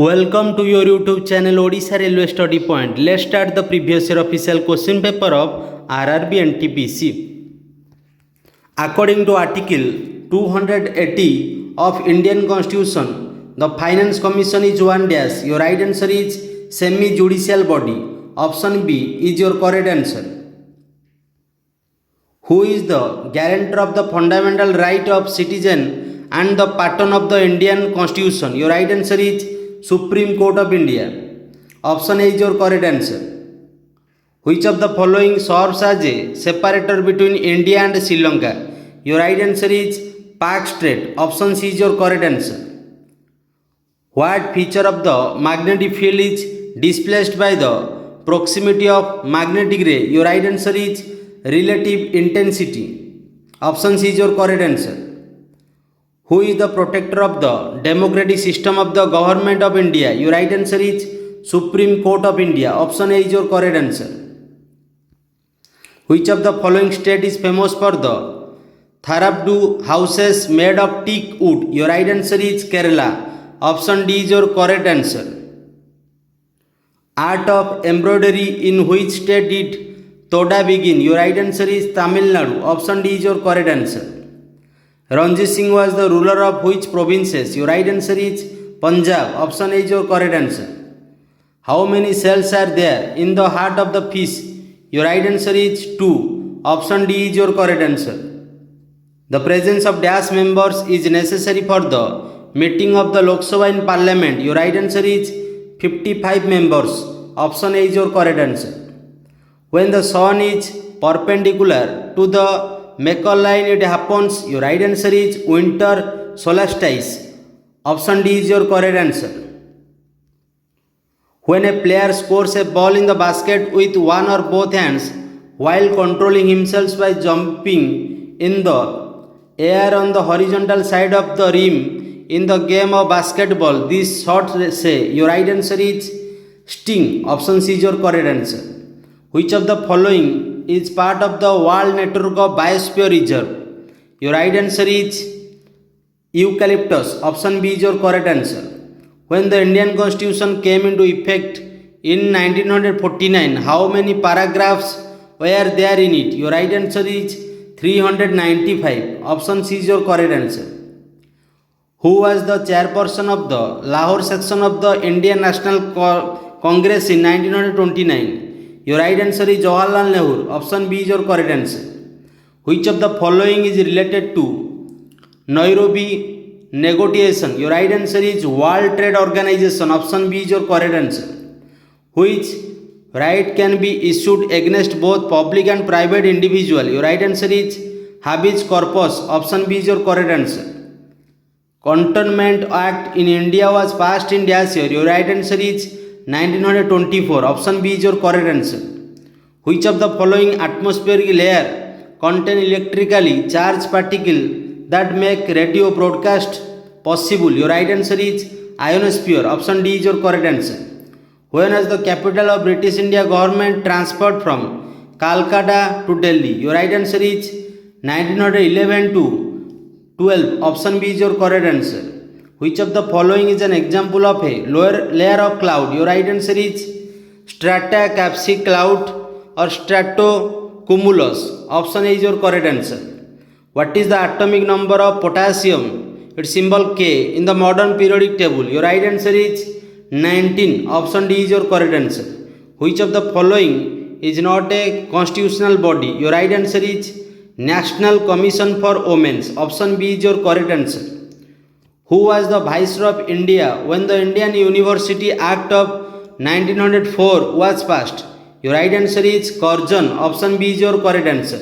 Welcome to your YouTube channel Odisha Railway Study Point. Let's start the previous year official question paper of RRB and TPC. According to Article 280 of Indian Constitution, the Finance Commission is one dash. Your right answer is semi-judicial body. Option B is your correct answer. Who is the guarantor of the fundamental right of citizen and the patron of the Indian Constitution? Your right answer is Supreme Court of India. Option A is your correct answer. Which of the following serves as a separator between India and Sri Lanka? Your right answer is Pak Strait. Option C is your correct answer. What feature of the magnetic field is displaced by the proximity of magnetic ray? Your right answer is relative intensity. Option C is your correct answer. Who is the protector of the democratic system of the government of India? Your right answer is Supreme Court of India. Option A is your correct answer. Which of the following state is famous for the Tharapdu houses made of teak wood? Your right answer is Kerala. Option D is your correct answer. Art of embroidery in which state did Toda begin? Your right answer is Tamil Nadu. Option D is your correct answer. Ranjit Singh was the ruler of which provinces? Your right answer is Punjab. Option A is your correct answer. How many cells are there in the heart of the fish? Your right answer is 2. Option D is your correct answer. The presence of dash members is necessary for the meeting of the Lok Sabha in Parliament. Your right answer is 55 members. Option A is your correct answer. When the sun is perpendicular to the Macal line it happens. Your right answer is winter solstice. Option D is your correct answer. When a player scores a ball in the basket with one or both hands while controlling himself by jumping in the air on the horizontal side of the rim in the game of basketball, this shot say? Your right answer is sting. Option C is your correct answer. Which of the following is part of the world network of biosphere reserve? Your right answer is eucalyptus. Option B is your correct answer. When the Indian Constitution came into effect in 1949, how many paragraphs were there in it? Your right answer is 395. Option C is your correct answer. Who was the chairperson of the Lahore section of the Indian National Congress in 1929? Your right answer is Jawaharlal Nehru. Option B is your correct answer. Which of the following is related to Nairobi negotiation? Your right answer is World Trade Organization. Option B is your correct answer. Which right can be issued against both public and private individual? Your right answer is habeas corpus. Option B is your correct answer. Cantonment Act in India was passed in dash year? Your right answer is 1924. Option B is your correct answer. Which of the following atmospheric layer contain electrically charged particles that make radio broadcast possible? Your right answer is ionosphere. Option D is your correct answer. When was the capital of British India government transferred from Calcutta to Delhi? Your right answer is 1911 to 12. Option B is your correct answer. Which of the following is an example of a lower layer of cloud? Your right answer is stratocumulus cloud or stratocumulus. Option A is your correct answer. What is the atomic number of potassium? Its symbol K in the modern periodic table. Your right answer is 19. Option D is your correct answer. Which of the following is not a constitutional body? Your right answer is National Commission for Women. Option B is your correct answer. Who was the Viceroy of India when the Indian University Act of 1904 was passed? Your right answer is Curzon. Option B is your correct answer.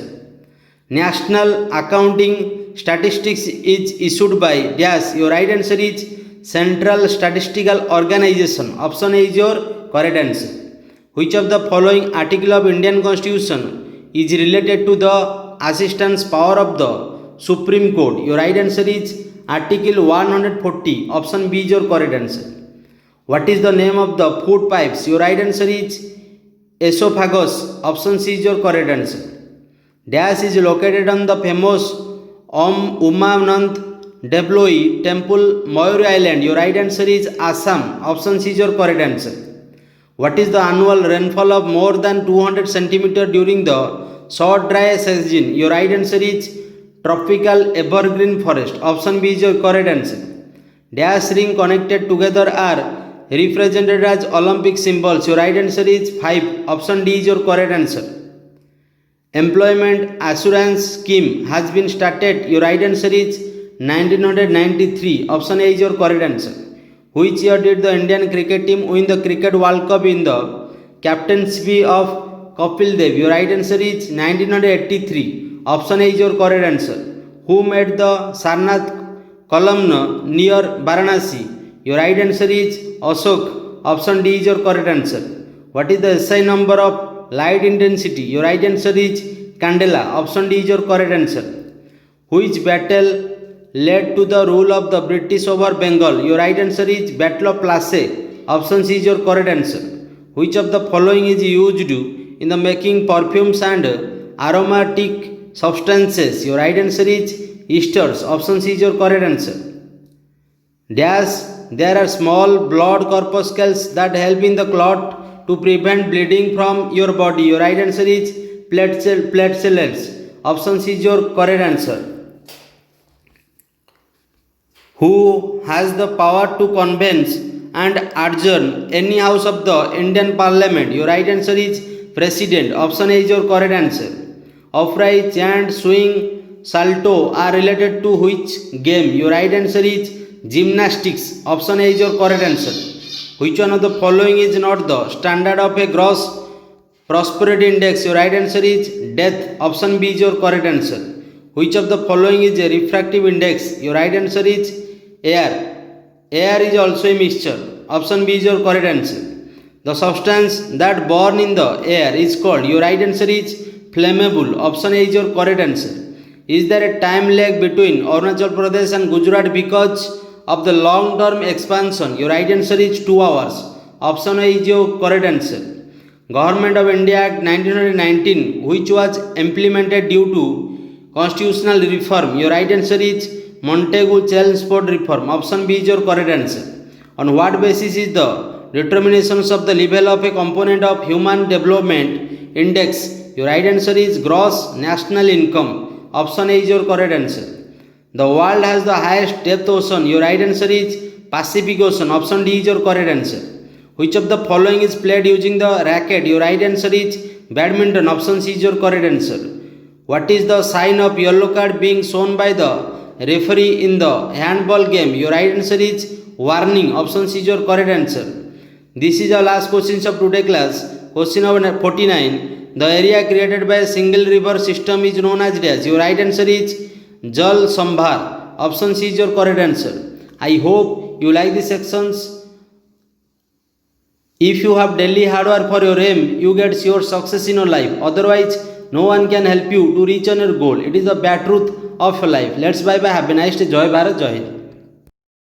National Accounting Statistics is issued by dash? Your right answer is Central Statistical Organization. Option A is your correct answer. Which of the following article of Indian Constitution is related to the assistance power of the Supreme Court? Your right answer is Article 140. Option B is your correct answer. What is the name of the food pipes? Your right answer is esophagus. Option C is your correct answer. Dash is located on the famous Umanand Debloi Temple, Mayuri Island. Your right answer is Assam. Option C is your correct answer. What is the annual rainfall of more than 200 centimeter during the short dry season? Your right answer is tropical evergreen forest. Option B is your correct answer. Dash ring connected together are represented as Olympic symbols. Your right answer is 5. Option D is your correct answer. Employment assurance scheme has been started. Your right answer is 1993. Option A is your correct answer. Which year did the Indian cricket team win the Cricket World Cup in the captaincy of Kapil Dev? Your right answer is 1983. Option A is your correct answer. Who made the Sarnath column near Varanasi? Your right answer is Ashok. Option D is your correct answer. What is the SI number of light intensity? Your right answer is Candela. Option D is your correct answer. Which battle led to the rule of the British over Bengal? Your right answer is Battle of Plassey. Option C is your correct answer. Which of the following is used in the making perfumes and aromatic substances? Your right answer is esters. Option C is your correct answer. Dash, there are small blood corpuscles that help in the clot to prevent bleeding from your body. Your right answer is platelets. Option C is your correct answer. Who has the power to convince and adjourn any house of the Indian Parliament? Your right answer is President. Option A is your correct answer. Upright, chant, swing, salto are related to which game? Your right answer is gymnastics. Option A is your correct answer. Which one of the following is not the standard of a gross prosperity index? Your right answer is death. Option B is your correct answer. Which of the following is a refractive index? Your right answer is air. Air is also a mixture. Option B is your correct answer. The substance that burn in the air is called. Your right answer is flammable. Option A is your correct answer. Is there a time lag between Arunachal Pradesh and Gujarat because of the long term expansion? Your right answer is 2 hours. Option A is your correct answer. Government of India Act 1919, which was implemented due to constitutional reform. Your right answer is Montagu-Chelmsford reform. Option B is your correct answer. On what basis is the determinations of the level of a component of human development index? Your right answer is gross national income. Option A is your correct answer. The world has the highest depth ocean. Your right answer is Pacific Ocean. Option D is your correct answer. Which of the following is played using the racket? Your right answer is badminton. Option C is your correct answer. What is the sign of yellow card being shown by the referee in the handball game? Your right answer is warning. Option C is your correct answer. This is our last questions of today class. Question number 49. The area created by a single river system is known as dash. Your right answer is Jal Sambhar. Option C is your correct answer. I hope you like these sections. If you have daily hard work for your aim, you get sure success in your life. Otherwise, no one can help you to reach on your goal. It is the bad truth of your life. Let's bye bye. Have a nice day. Jai Bharat, Jai Hind.